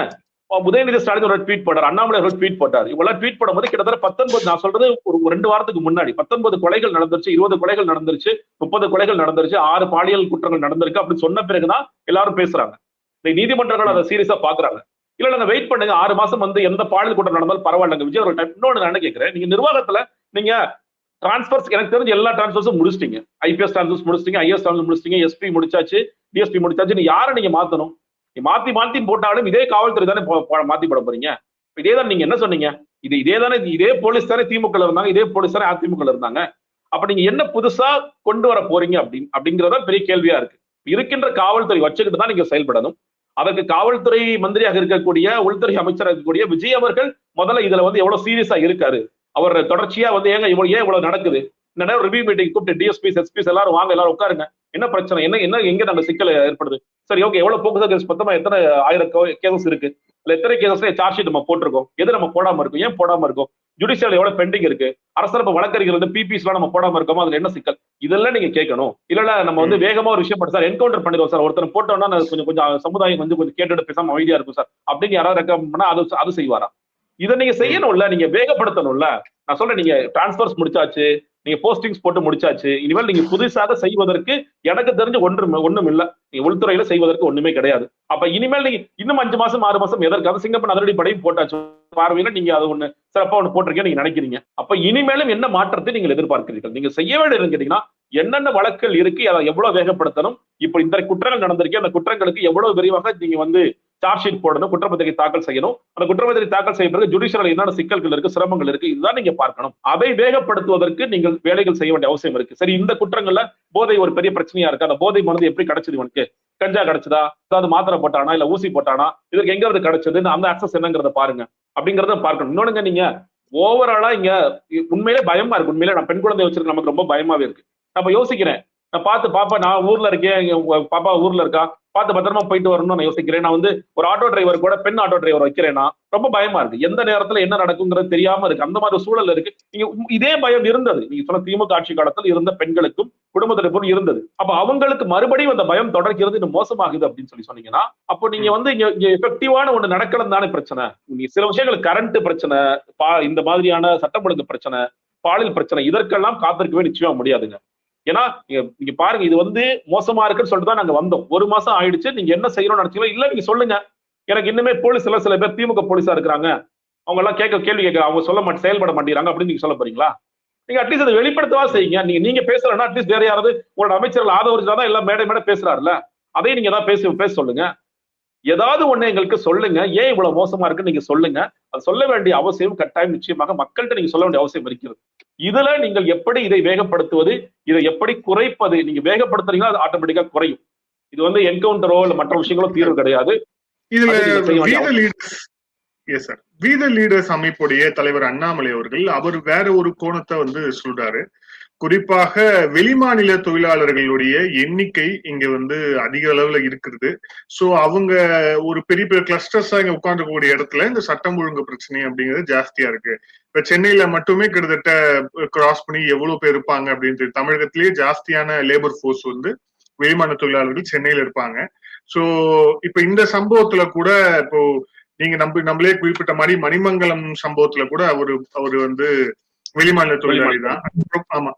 உதயநிதி ஸ்டாலின் ஒரு ட்வீட் போட்டார், அண்ணாமலை ஒரு ட்வீட் போட்டார். இவெல்லாம் ட்வீட் போடும்போது கிட்டத்தட்ட 19, நான் சொல்றது ஒரு 2 வாரத்துக்கு முன்னாடி 19 கொலைகள் நடந்துருச்சு, 20 கொலைகள் நடந்துருச்சு, 30 கொலைகள் நடந்துருச்சு, 6 பாலியல் குற்றங்கள் நடந்திருக்கு அப்படின்னு சொன்ன பிறகுதான் எல்லாரும் பேசுறாங்க. நீதிமன்றங்கள் அதை சீரியஸா பாக்குறாங்க. இல்ல நாங்க வெயிட் பண்ணுங்க, 6 மாசம் வந்து எந்த பாலியல் குற்றம் நடந்தாலும் பரவாயில்லைங்க விஜய் ஒரு டைம். இன்னொன்னு நான் என்ன கேட்கிறேன், நீங்க நிர்வாகத்துல நீங்க டிரான்ஸ்பர்ஸ், எனக்கு தெரிஞ்ச எல்லா டிரான்ஸ்பர்ஸும் முடிச்சிட்டீங்க. ஐபிஎஸ் டிரான்ஸ்பர்ஸ் முடிச்சிட்டீங்க, ஐஎஸ் டிரான்ஸ்பர் முடிச்சிட்டீங்க, எஸ்பி முடிச்சாச்சு, டிஎஸ்பி முடிச்சாச்சு. நீ யாரை நீங்க மாத்தணும்? மாத்தி போட்டாலும் இதே காவல்துறை தானே மாத்தி போட போறீங்க. இதே தான் நீங்க என்ன சொன்னீங்க, இதே போலீஸ் தானே திமுக இருந்தாங்க, இதே போலீஸ் தானே அதிமுக இருந்தாங்க. அப்ப நீங்க என்ன புதுசா கொண்டு வர போறீங்க அப்படிங்கறத பெரிய கேள்வியா இருக்கு. இருக்கின்ற காவல்துறை வச்சுக்கிட்டு தான் நீங்க செயல்படணும். அதற்கு காவல்துறை மந்திரியாக இருக்கக்கூடிய, உள்துறை அமைச்சராக இருக்கக்கூடிய விஜய் அவர்கள் முதல்ல இதுல வந்து எவ்வளவு சீரியஸா இருக்காரு. அவர் தொடர்ச்சியா வந்து ஏன் இவ்வளவு நடக்குது, என்னன்னா ரிவ்யூ மீட்டிங் கூப்பிட்டு டிஎஸ்பிஸ் எஸ்பிஸ் எல்லாரும் வாங்க, எல்லாரும் உட்காருங்க, என்ன பிரச்சனை, என்ன எங்க நம்ம சிக்கல் ஏற்படுது, சரி ஓகே, எவ்வளவு போக்குவரத்து கேஸ், மொத்தமா எத்தனை 1000 கேசஸ் இருக்கு, இல்ல எத்தனை கேசஸ்ல சார்ஜ் ஷீட் நம்ம போட்டிருக்கோம், எது நம்ம போடாம இருக்கும், ஏன் போடாம இருக்கும், ஜுடிஷியல் எவ்வளவு பெண்டிங் இருக்கு, அரசரப்பு வழக்கறிஞர் வந்து பிபிஸ் எல்லாம் நம்ம போடாம இருக்கோமோ, அதுல என்ன சிக்கல், இதெல்லாம் நீங்க கேட்கணும். இல்ல நம்ம வந்து வேகமா ஒரு விஷயம் பண்ணி சார் என்கவுண்டர் பண்ணிடுவோம் சார், ஒருத்தர் போட்டோம்னா கொஞ்சம் சமுதாயம் கொஞ்சம் கேட்டுட்டு பேசாம அமைதியா இருக்கும் சார் அப்படின்னு யாராவது ரெக்கமெண்ட் பண்ணா அது செய்வாரா? இதை நீங்க செய்யணும்ல, நீங்க வேகப்படுத்தணும்ல. நான் சொல்றேன், நீங்க டிரான்ஸ்பர்ஸ் முடிச்சாச்சு, நீங்க போஸ்டிங்ஸ் போட்டு முடிச்சாச்சு, இனிமேல் நீங்க புதுசாக செய்வதற்கு எனக்கு தெரிஞ்ச ஒண்ணும் இல்ல. நீங்க உள்துறையில செய்வதற்கு ஒண்ணுமே கிடையாது. அப்ப இனிமேல் நீங்க இன்னும் 5 மாசம் 6 மாசம் எதற்காக சிங்கப்பூர் அதிரடி படையும் போட்டாச்சு பார்வையில நீங்க அது ஒண்ணு சிறப்பா ஒண்ணு போட்டிருக்கீங்க நீங்க நினைக்கிறீங்க. அப்ப இனிமேலும் என்ன மாற்றத்தை நீங்கள் எதிர்பார்க்கிறீர்கள்? நீங்க செய்ய வேண்டியது கேட்டீங்கன்னா, என்னென்ன வழக்குகள் இருக்கு, அதை எவ்வளவு வேகப்படுத்தணும், இப்ப இந்த குற்றங்கள் நடந்திருக்கு, அந்த குற்றங்களுக்கு எவ்வளவு விரைவாக நீங்க வந்து சார்ஜ் ஷீட் போடணும், குற்றப்பத்திரிகை தாக்கல் செய்யணும். அந்த குற்றப்பத்திரிகை தாக்கல் செய்ய பிறகு ஜுடிஷியல் என்னென்ன சிக்கல்கள் இருக்கு, சிரமங்கள் இருக்கு, இதுதான் நீங்க பார்க்கணும். அதை வேகப்படுத்துவதற்கு நீங்கள் வேலைகள் செய்ய வேண்டிய அவசியம் இருக்கு. சரி, இந்த குற்றங்கள்ல போதை ஒரு பெரிய பிரச்சனையா இருக்கு, அந்த போதை மருந்து எப்படி கிடைச்சது, இவனுக்கு கஞ்சா கிடைச்சதா, அதாவது மாத்திரை போட்டானா இல்ல ஊசி போட்டானா, இதற்கு எங்க இருந்து கிடைச்சது, அந்த ஆக்சஸ் என்னங்கிறத பாருங்க அப்படிங்கறத பார்க்கணும். இன்னொன்னு, நீங்க ஓவராலா இங்க உண்மையிலே பயமா இருக்கு. உண்மையிலே நான் பெண் குழந்தை வச்சிருக்க நமக்கு ரொம்ப பயமாவே இருக்கு. நான் யோசிக்கிறேன், நான் பார்த்து பாப்பா, நான் ஊர்ல இருக்கேன், பாப்பா ஊர்ல இருக்கா, பார்த்து பத்திரமா போயிட்டு வரணும்னு நான் யோசிக்கிறேன். நான் வந்து ஒரு ஆட்டோ டிரைவர் கூட பெண் ஆட்டோ டிரைவர் வைக்கிறேன்னா ரொம்ப பயமா இருக்கு. எந்த நேரத்துல என்ன நடக்குங்கிறது தெரியாம இருக்கு. அந்த மாதிரி சூழல் இருக்கு. நீங்க இதே பயம் இருந்தது, நீங்க சொன்ன திமுக ஆட்சி காலத்தில் இருந்த பெண்களுக்கும் குடும்பத்தினருக்கும் இருந்தது. அப்ப அவங்களுக்கு மறுபடியும் அந்த பயம் தொடர்கிறது, இன்னும் மோசமாகுது அப்படின்னு சொன்னீங்கன்னா, அப்போ நீங்க வந்து இங்க எஃபெக்டிவான ஒண்ணு நடக்கலாம் தானே பிரச்சனை. நீங்க சில விஷயங்கள் கரண்ட் பிரச்சனை, இந்த மாதிரியான சட்டம் ஒழுங்கு பிரச்சனை, பாலியல் பிரச்சனை, இதற்கெல்லாம் காத்திருக்கவே நிச்சயமா முடியாதுங்க. ஏன்னா நீங்க பாருங்க, இது வந்து மோசமா இருக்குன்னு சொல்லிட்டு தான் நாங்க வந்தோம். 1 மாசம் ஆயிடுச்சு, நீங்க என்ன செய்யணும்னு நினைச்சீங்களோ இல்ல நீங்க சொல்லுங்க. எனக்கு இன்னுமே போலீஸ் சில பேர் திமுக போலீஸா இருக்கிறாங்க, அவங்க எல்லாம் கேள்வி கேட்க அவங்க செயல்பட மாட்டேங்கிறாங்க அப்படின்னு நீங்க சொல்ல போறீங்களா? நீங்க அட்லீஸ்ட் அதை வெளிப்படுத்தவா செய்யுங்க. நீங்க பேசலன்னா அட்லீஸ்ட் வேற யாராவது உங்களோட அமைச்சர்கள் ஆதரவு எல்லாம் மேடை பேசுறாருல, அதையும் நீங்க ஏதாவது பேச சொல்லுங்க. ஏதாவது ஒண்ணு எங்களுக்கு சொல்லுங்க. ஏன் இவ்வளவு மோசமா இருக்குன்னு நீங்க சொல்லுங்க. அது சொல்ல வேண்டிய அவசியம் கட்டாயம் நிச்சயமாக மக்கள்கிட்ட நீங்க சொல்ல வேண்டிய அவசியம் இருக்கிறது. இதுல நீங்கள் எப்படி இதை வேகப்படுத்துவது, இதை எப்படி குறைப்பது? நீங்க வேகப்படுத்துறீங்களா அது ஆட்டோமேட்டிக்கா குறையும். இது வந்து என்கவுண்டரோ இல்ல மற்ற விஷயங்களோ தீர்வு கிடையாது. இதுல லீடர்ஸ் அமைப்புடைய தலைவர் அண்ணாமலை அவர்கள் அவர் வேற ஒரு கோணத்தை வந்து சொல்றாரு. குறிப்பாக வெளிமாநில தொழிலாளர்களுடைய எண்ணிக்கை இங்க வந்து அதிக அளவுல இருக்கிறது. சோ அவங்க ஒரு பெரிய பெரிய கிளஸ்டர்ஸா இங்க உட்கார்ந்துக்கூடிய இடத்துல இந்த சட்டம் ஒழுங்கு பிரச்சனை அப்படிங்கிறது ஜாஸ்தியா இருக்கு. இப்ப சென்னையில மட்டுமே கிட்டத்தட்ட கிராஸ் பண்ணி எவ்வளவு பேர் இருப்பாங்க அப்படின்னு தமிழகத்திலேயே ஜாஸ்தியான லேபர் ஃபோர்ஸ் வந்து வெளிமாநில தொழிலாளர்கள் சென்னையில இருப்பாங்க. சோ இப்ப இந்த சம்பவத்துல கூட இப்போ நீங்க நம்மளே குறிப்பிட்ட மாதிரி மணிமங்கலம் சம்பவத்துல கூட அவரு வந்து வெளிமாநில தொழிலாளி தான். ஆமா,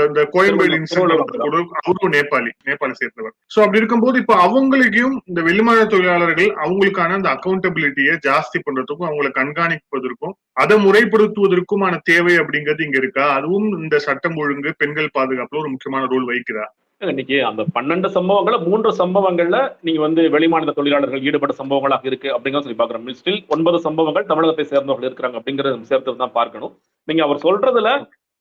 இந்த கோயம்பேடு கூட அவரும் நேபாளி சேர்ந்தவர். சோ அப்படி இருக்கும்போது இப்ப அவங்களுக்கும் இந்த வெளிமாநில தொழிலாளர்கள் அவங்களுக்கான அந்த அக்கௌண்டபிலிட்டியை ஜாஸ்தி பண்றதுக்கும் அவங்களை கண்காணிப்பதற்கும் அதை முறைப்படுத்துவதற்குமான தேவை அப்படிங்கிறது இங்க இருக்கா? அதுவும் இந்த சட்டம் ஒழுங்கு பெண்கள் பாதுகாப்புல ஒரு முக்கியமான ரோல் வகிக்குதா? இன்னைக்கு அந்த 12 சம்பவங்கள்ல 3 சம்பவங்கள்ல நீங்க வந்து வெளிமாநில தொழிலாளர்கள் ஈடுபட்ட சம்பவங்களாக இருக்கு அப்படிங்கிறத சொல்லி பாக்குறோம். ஸ்டில் 9 சம்பவங்கள் தமிழகத்தை சேர்ந்தவர்கள் இருக்கிறாங்க அப்படிங்கறத சேர்த்து தான் பார்க்கணும். நீங்க அவர் சொல்றதுல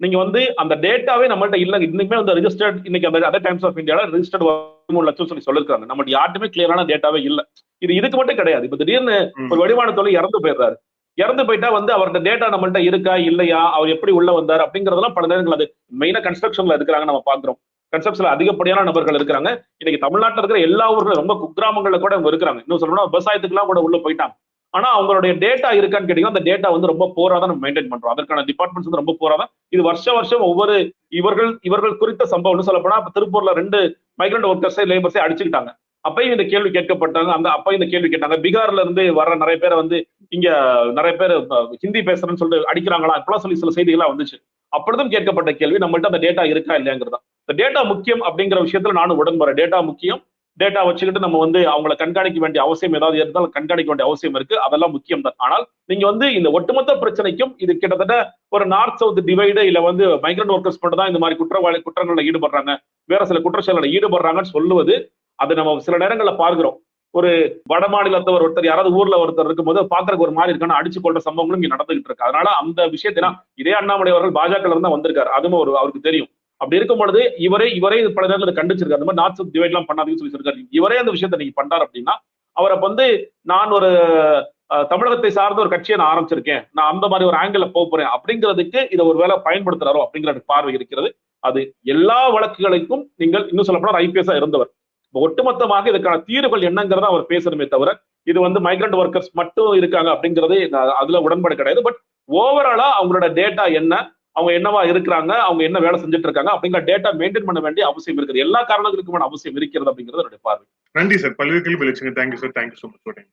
நீங்க வந்து அந்த டேட்டாவே நம்மள்ட்ட இல்ல. இன்னைக்குமே வந்து ரெஜிஸ்டர்ட் இன்னைக்கு அந்த அதர் டைம்ஸ் ஆஃப் இந்தியால ரெஜிஸ்டர்ட் 13 லட்சம் சொல்லி சொல்லிருக்காங்க. நம்மளுக்கு யாருமே கிளியரான டேட்டாவே இல்ல. இதுக்கு மட்டும் கிடையாது. இப்ப திடீர்னு ஒரு வெளிமாநில தொழில் இறந்து போயிடுறாரு. இறந்து போயிட்டா வந்து அவரோட டேட்டா நம்மள்ட்ட இருக்கா இல்லையா, அவர் எப்படி உள்ள வந்தார் அப்படிங்கறதெல்லாம் பல நேரங்கள் அது மெயினா கன்ஸ்ட்ரக்ஷன்ல இருக்கிறாங்க நம்ம பாக்குறோம். கன்செப்ட்ஸ்ல அதிகப்படியான நபர்கள் இருக்கிறாங்க. இன்னைக்கு தமிழ்நாட்டில் இருக்கிற எல்லா ஊர்களும் ரொம்ப குக்கிராமங்கள்ல கூட அவங்க இருக்கிறாங்க. இன்னும் சொல்லணும்னா விவசாயத்துக்கு எல்லாம் கூட உள்ள போயிட்டாங்க. ஆனா அவங்களுடைய டேட்டா இருக்கான்னு கேட்டீங்கன்னா அந்த டேட்டா வந்து ரொம்ப போராதான் நம்ம மெயின்டைன் பண்றோம். அதற்கான டிபார்ட்மெண்ட்ஸ் வந்து ரொம்ப போராதான். இது வருஷம் ஒவ்வொரு இவர்கள் குறித்த சம்பவம் சொல்ல போனா திருப்பூர்ல 2 மைக்ரண்ட் ஒர்க்கர்ஸை லேபர்ஸை அடிச்சுக்கிட்டாங்க. அப்பயும் இந்த கேள்வி கேட்கப்பட்டாங்க. அப்பயும் இந்த கேள்வி கேட்டாங்க. பீகார்ல இருந்து வர்ற நிறைய பேரை வந்து இங்க நிறைய பேர் ஹிந்தி பேசுறேன்னு சொல்லிட்டு அடிக்கிறாங்களா இப்பெல்லாம் சொல்லி சில செய்திகள்லாம் வந்துச்சு. அப்பொழுதும் கேட்கப்பட்ட கேள்வி நம்மள்ட்ட அந்த டேட்டா இருக்கா இல்லையாங்கிறதா. இந்த டேட்டா முக்கியம் அப்படிங்கிற விஷயத்துல நானும் உடன்படுறேன். டேட்டா முக்கியம். டேட்டா வச்சுக்கிட்டு நம்ம வந்து அவங்களை கண்காணிக்க வேண்டிய அவசியம் ஏதாவது இருந்தாலும் கண்காணிக்க வேண்டிய அவசியம் இருக்கு. அதெல்லாம் முக்கியம் தான். ஆனால் நீங்க வந்து இந்த ஒட்டுமொத்த பிரச்சனைக்கும் இது கிட்டத்தட்ட ஒரு நார்த் சவுத் டிவைடு இல்ல வந்து மைக்ரண்ட் ஒர்க்கர்ஸ் மட்டும் தான் இந்த மாதிரி குற்றங்கள்ல ஈடுபடுறாங்க, வேற சில குற்றச்செயல்களை ஈடுபடுறாங்கன்னு சொல்லுவது அது நம்ம சில நேரங்கள்ல பார்க்கிறோம். ஒரு வட மாநிலத்தவர் ஒருத்தர் யாராவது ஊர்ல ஒருத்தர் இருக்கும்போது பாக்குறதுக்கு ஒரு மாதிரி இருக்கான்னு அடிச்சு கொள்ற சம்பவங்களும் இங்க நடந்துகிட்டு இருக்கு. அதனால அந்த விஷயத்தினா இதே அண்ணாமலை அவர்கள் பாஜக இருந்தா வந்திருக்காரு. அதுவும் அவருக்கு தெரியும். அப்படி இருக்கும் பொழுது இவரே பல நேரத்தில் கண்டிச்சிருக்காரு. அந்த மாதிரி நார்த் சவுத் டிவைட் எல்லாம் பண்ணாதீங்கன்னு சொல்லியிருக்காரு. இவரே அந்த விஷயத்தை நீங்க பண்றாரு அப்படின்னா அவரை வந்து நான் ஒரு தமிழகத்தை சார்ந்த ஒரு கட்சியை நான் ஆரம்பிச்சிருக்கேன், நான் அந்த மாதிரி ஒரு ஆங்கிள் போறேன் அப்படிங்கிறதுக்கு இதை ஒரு வேலை பயன்படுத்துறாரோ அப்படிங்கிற பார்வை இருக்கிறது. அது எல்லா வழக்குகளுக்கும் நீங்கள் இன்னும் சொல்ல போனா ஐபிஎஸ் இருந்தவர். ஒட்டுமொத்தமாக இதுக்கான தீர்வுகள் என்னங்கிறத அவர் பேசணுமே தவிர இது வந்து மைக்ரண்ட் ஒர்க்கர்ஸ் மட்டும் இருக்காங்க அப்படிங்கிறது அதுல உடன்பாடு கிடையாது. பட் ஓவராலா அவங்களோட டேட்டா என்ன, அவங்க என்னவா இருக்கிறாங்க, அவங்க என்ன வேலை செஞ்சுட்டு இருக்காங்க அப்படிங்கிற டேட்டா மெயின்டைன் பண்ண வேண்டிய அவசியம் இருக்குது. எல்லா காரணங்களுக்குமான அவசியம் இருக்கிறது அப்படிங்கிறது என்னுடைய பார்வை. நன்றி சார். பல்வேறு கேள்வி. Thank you sir. Thank you so much.